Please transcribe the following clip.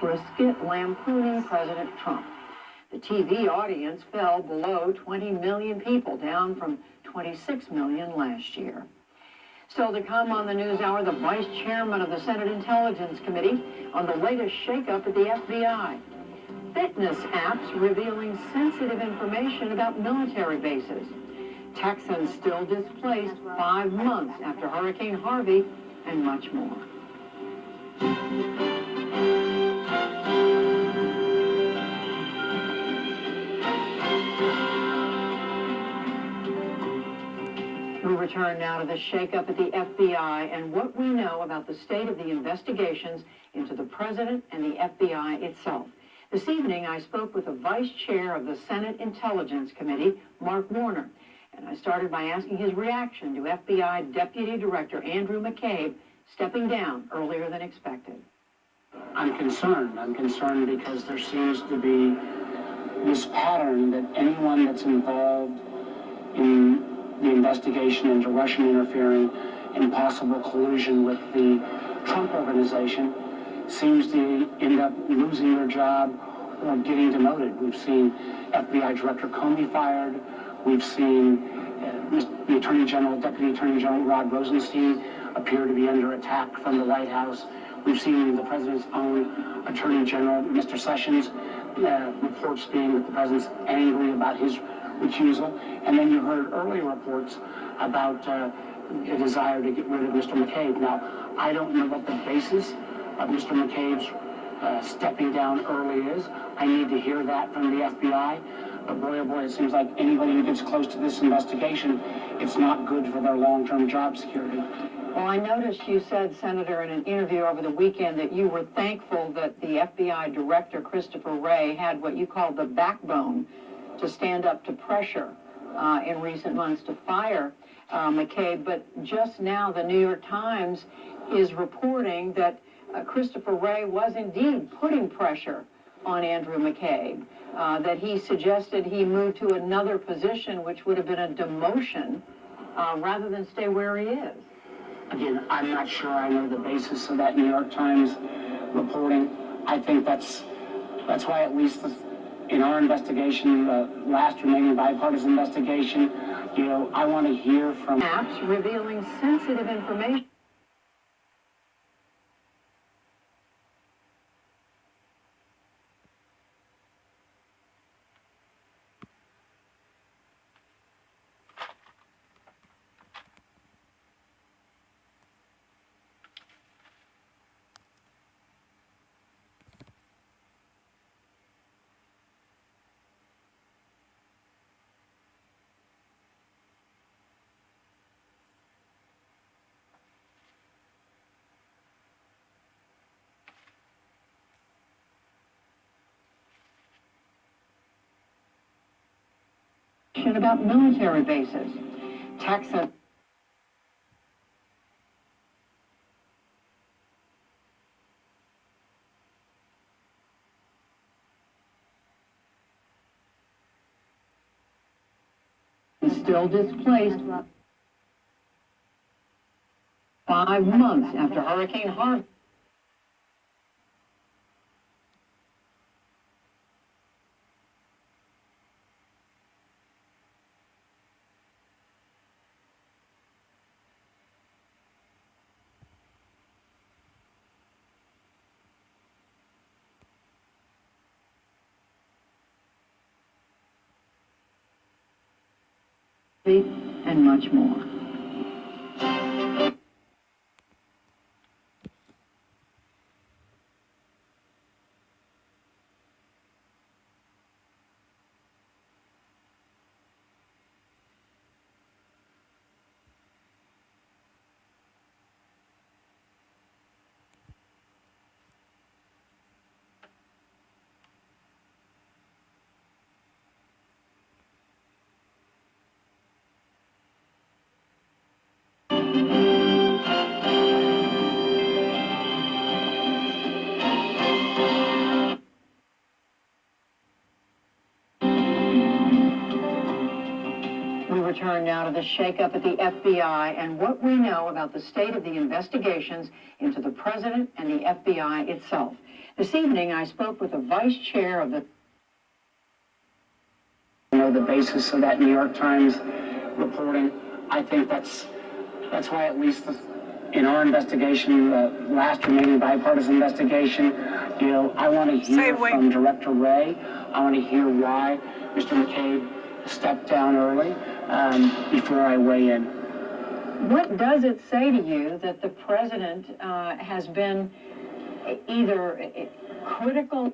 for a skit lampooning President Trump. The TV audience fell below 20 million people, down from 26 million last year. Still to come on the NewsHour, the vice chairman of the Senate Intelligence Committee on the latest shakeup at the FBI. Fitness apps revealing sensitive information about military bases. Texans still displaced 5 months after Hurricane Harvey, and much more. We return now to the shakeup at the FBI and what we know about the state of the investigations into the president and the FBI itself. This evening, I spoke with the vice chair of the Senate Intelligence Committee, Mark Warner, and I started by asking his reaction to FBI Deputy Director Andrew McCabe stepping down earlier than expected. I'm concerned. I'm concerned because there seems to be this pattern that anyone that's involved in the investigation into Russian interfering and possible collusion with the Trump organization seems to end up losing their job or getting demoted. We've seen FBI Director Comey fired. We've seen the Attorney General, Deputy Attorney General Rod Rosenstein appear to be under attack from the White House. We've seen the president's own Attorney General, Mr. Sessions, reports being that the president's angry about his recusal. And then you heard earlier reports about a desire to get rid of Mr. McCabe. Now, I don't know what the basis of Mr. McCabe's stepping down early is. I need to hear that from the FBI. But boy, oh boy, it seems like anybody who gets close to this investigation, it's not good for their long-term job security. Well, I noticed you said, Senator, in an interview over the weekend that you were thankful that the FBI Director, Christopher Wray, had what you called the backbone to stand up to pressure in recent months to fire McCabe. But just now, the New York Times is reporting that Christopher Wray was indeed putting pressure on Andrew McCabe, that he suggested he move to another position, which would have been a demotion, rather than stay where he is. Again, I'm not sure I know the basis of that New York Times reporting. I think that's why, at least in our investigation, the last remaining bipartisan investigation, I want to hear from apps revealing sensitive information. About military bases. Texas still displaced 5 months after Hurricane Harvey. And much more. Return now to the shakeup at the FBI and what we know about the state of the investigations into the president and the FBI itself. This evening, I spoke with the vice chair of the The basis of that New York Times reporting. I think that's why, at least in our investigation, the last remaining bipartisan investigation, I want to hear from Director Wray. I want to hear why Mr. McCabe stepped down early before I weigh in. What does it say to you that the president has been either critical